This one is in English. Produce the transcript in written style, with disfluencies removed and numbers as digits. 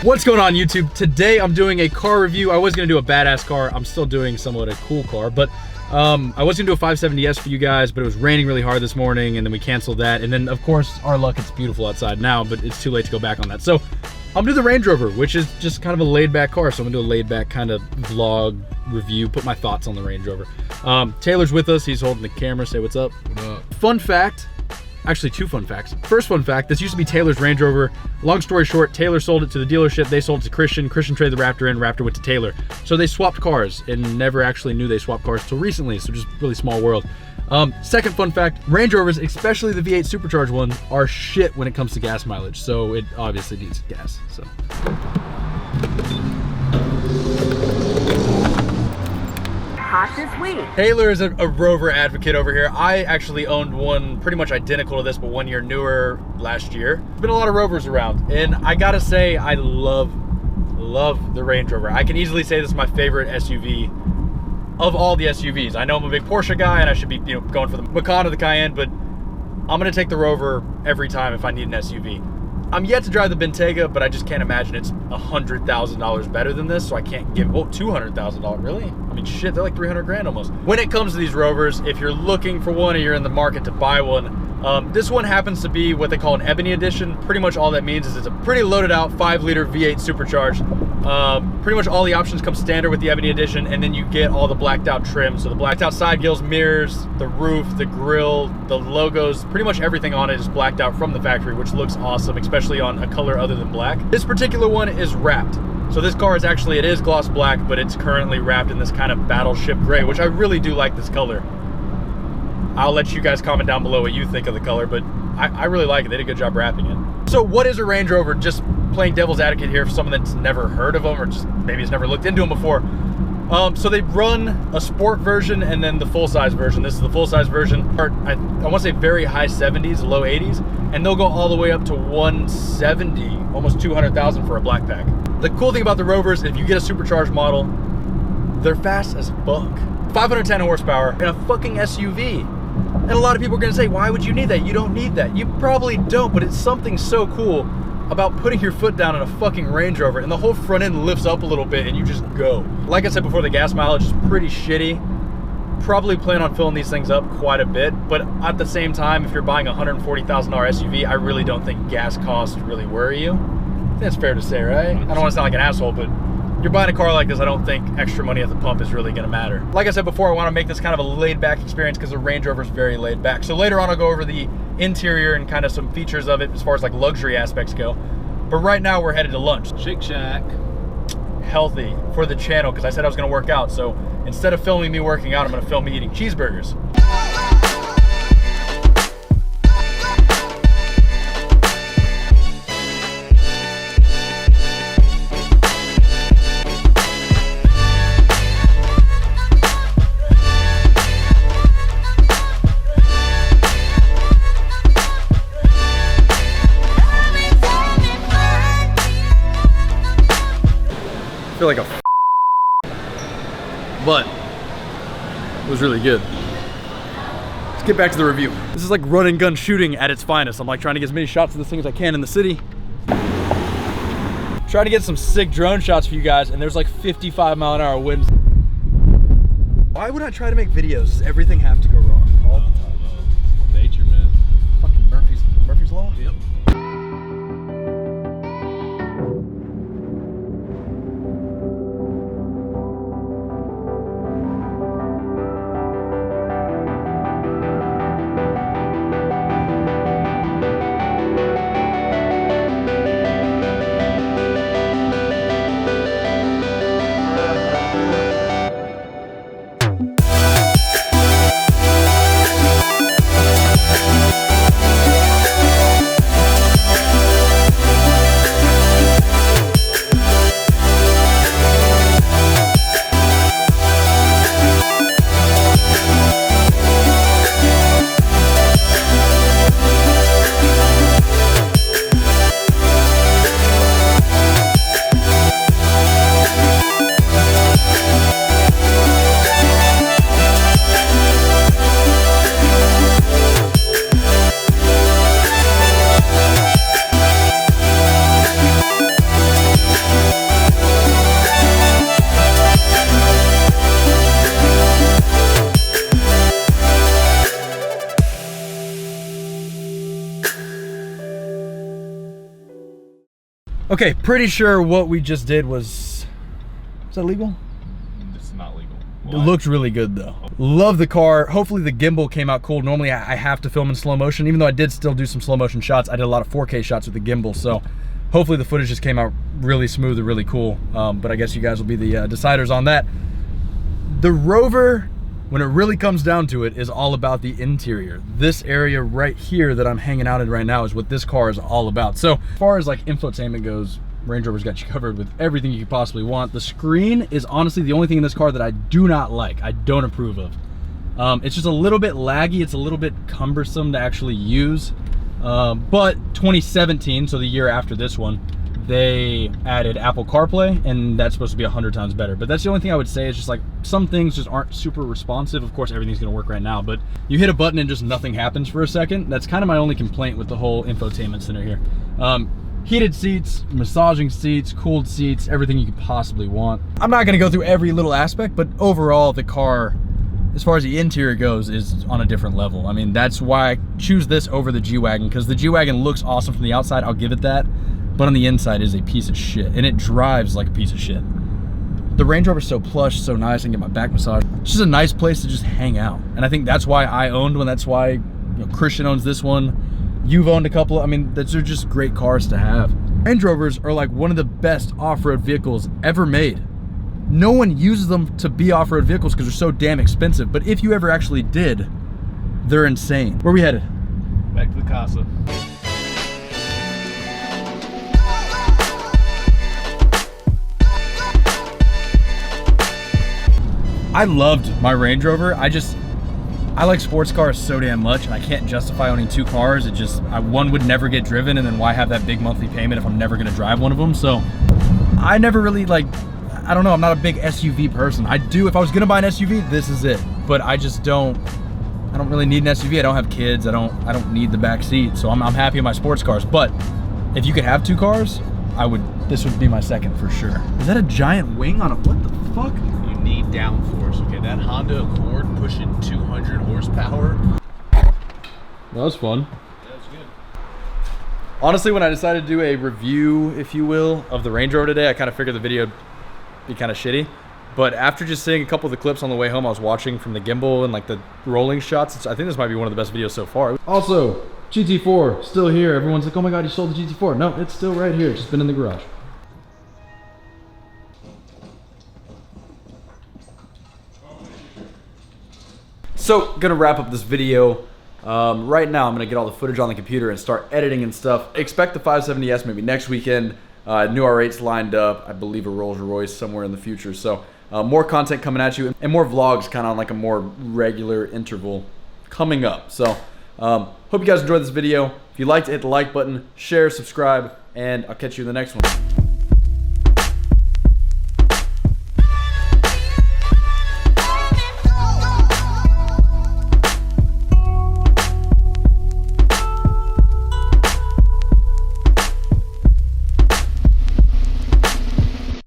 What's going on YouTube? Today I'm doing a car review. I was gonna do a badass car. I'm still doing somewhat a cool car, but I was gonna do a 570S for you guys, but it was raining really hard this morning and then we canceled that. And then of course, our luck, it's beautiful outside now, but it's too late to go back on that. So I'm gonna do the Range Rover, which is just kind of a laid back car. So I'm gonna do a laid back kind of vlog review, put my thoughts on the Range Rover. Taylor's with us, he's holding the camera, say what's up. What up? Fun fact, actually two fun facts. First fun fact, this used to be Taylor's Range Rover. Long story short, Taylor sold it to the dealership, they sold it to Christian traded the Raptor in, Raptor went to Taylor. So they swapped cars and never actually knew they swapped cars till recently, so just really small world. Second fun fact, Range Rovers, especially the V8 Supercharged ones, are shit when it comes to gas mileage, so it obviously needs gas, so. Hot this week. Taylor is a Rover advocate over here. I actually owned one pretty much identical to this, but 1 year newer last year. There's been a lot of Rovers around, and I gotta say, I love the Range Rover. I can easily say this is my favorite SUV of all the SUVs. I know I'm a big Porsche guy, and I should be going for the Macan or the Cayenne, but I'm gonna take the Rover every time if I need an SUV. I'm yet to drive the Bentayga, but I just can't imagine it's $100,000 better than this, so I can't give, well, $200,000, really? I mean, shit, they're like 300 grand almost. When it comes to these Rovers, if you're looking for one or you're in the market to buy one, this one happens to be what they call an Ebony Edition. Pretty much all that means is it's a pretty loaded out 5-liter V8 Supercharged. Pretty much all the options come standard with the Ebony Edition, and then you get all the blacked out trim. So the blacked out side grills, mirrors, the roof, the grille, the logos, pretty much everything on it is blacked out from the factory, which looks awesome, especially on a color other than black. This particular one is wrapped. So this car is actually, it is gloss black, but it's currently wrapped in this kind of battleship gray, which I really do like this color. I'll let you guys comment down below what you think of the color, but I really like it. They did a good job wrapping it. So what is a Range Rover? Just playing devil's advocate here for someone that's never heard of them or just maybe has never looked into them before. So they run a sport version and then the full-size version. This is the full-size version. I want to say very high 70s, low 80s, and they'll go all the way up to 170, almost 200,000 for a black pack. The cool thing about the Rovers, if you get a supercharged model, they're fast as fuck. 510 horsepower in a fucking SUV. And a lot of people are gonna say, why would you need that? You don't need that. You probably don't, but it's something so cool about putting your foot down in a fucking Range Rover and the whole front end lifts up a little bit and you just go. Like I said before, the gas mileage is pretty shitty. Probably plan on filling these things up quite a bit, but at the same time, if you're buying a $140,000 SUV, I really don't think gas costs really worry you. I think that's fair to say, right? I don't wanna sound like an asshole, but you're buying a car like this, I don't think extra money at the pump is really gonna matter. Like I said before, I wanna make this kind of a laid back experience because the Range Rover is very laid back. So later on, I'll go over the interior and kind of some features of it as far as like luxury aspects go. But right now we're headed to lunch. Shake Shack. Healthy for the channel, because I said I was gonna work out. So instead of filming me working out, I'm gonna film me eating cheeseburgers. I feel like a but it was really good. Let's get back to the review. This is like run and gun shooting at its finest. I'm like trying to get as many shots of this thing as I can in the city. Trying to get some sick drone shots for you guys, and there's like 55-mile-an-hour winds. Why would I try to make videos? Does everything have to go wrong all the time? Nature, man. Fucking Murphy's Law? Yep. Okay, pretty sure what we just did was that legal? It's not legal. It looked really good though. Love the car. Hopefully the gimbal came out cool. Normally I have to film in slow motion, even though I did still do some slow motion shots. I did a lot of 4K shots with the gimbal, so hopefully the footage just came out really smooth and really cool. But I guess you guys will be the deciders on that. The Rover, when it really comes down to it, is all about the interior. This area right here that I'm hanging out in right now is what this car is all about. So as far as like infotainment goes, Range Rover's got you covered with everything you could possibly want. The screen is honestly the only thing in this car that I do not like, I don't approve of. It's just a little bit laggy, it's a little bit cumbersome to actually use. But 2017, so the year after this one, they added Apple CarPlay, and that's supposed to be 100 times better. But that's the only thing I would say is just like some things just aren't super responsive. Of course, everything's gonna work right now, but you hit a button and just nothing happens for a second. That's kind of my only complaint with the whole infotainment center here. Heated seats, massaging seats, cooled seats, everything you could possibly want. I'm not gonna go through every little aspect, but overall the car, as far as the interior goes, is on a different level. I mean, that's why I choose this over the G-Wagon, because the G-Wagon looks awesome from the outside, I'll give it that, but on the inside is a piece of shit, and it drives like a piece of shit. The Range Rover's so plush, so nice, I can get my back massage. It's just a nice place to just hang out, and I think that's why I owned one, that's why Christian owns this one, you've owned a couple. I mean, those are just great cars to have. Range Rovers are like one of the best off-road vehicles ever made. No one uses them to be off-road vehicles because they're so damn expensive, but if you ever actually did, they're insane. Where are we headed? Back to the Casa. I loved my Range Rover. I like sports cars so damn much, and I can't justify owning two cars. One would never get driven, and then why have that big monthly payment if I'm never gonna drive one of them? So I never really I don't know, I'm not a big SUV person. If I was gonna buy an SUV, this is it. But I don't really need an SUV. I don't have kids. I don't need the back seat. So I'm happy with my sports cars. But if you could have two cars, this would be my second for sure. Is that a giant wing on a, what the fuck? You need downforce, okay? That Honda Accord pushing 200 horsepower. That was fun. That was good. Honestly, when I decided to do a review, if you will, of the Range Rover today, I kind of figured the video would be kind of shitty. But after just seeing a couple of the clips on the way home, I was watching from the gimbal and like the rolling shots. I think this might be one of the best videos so far. Also, GT4 still here. Everyone's like, oh my God, you sold the GT4. No, it's still right here. It's just been in the garage. So, gonna wrap up this video. Right now, I'm gonna get all the footage on the computer and start editing and stuff. Expect the 570S maybe next weekend. New R8's lined up. I believe a Rolls Royce somewhere in the future. So more content coming at you and more vlogs kind of on like a more regular interval coming up. So hope you guys enjoyed this video. If you liked it, hit the like button, share, subscribe, and I'll catch you in the next one.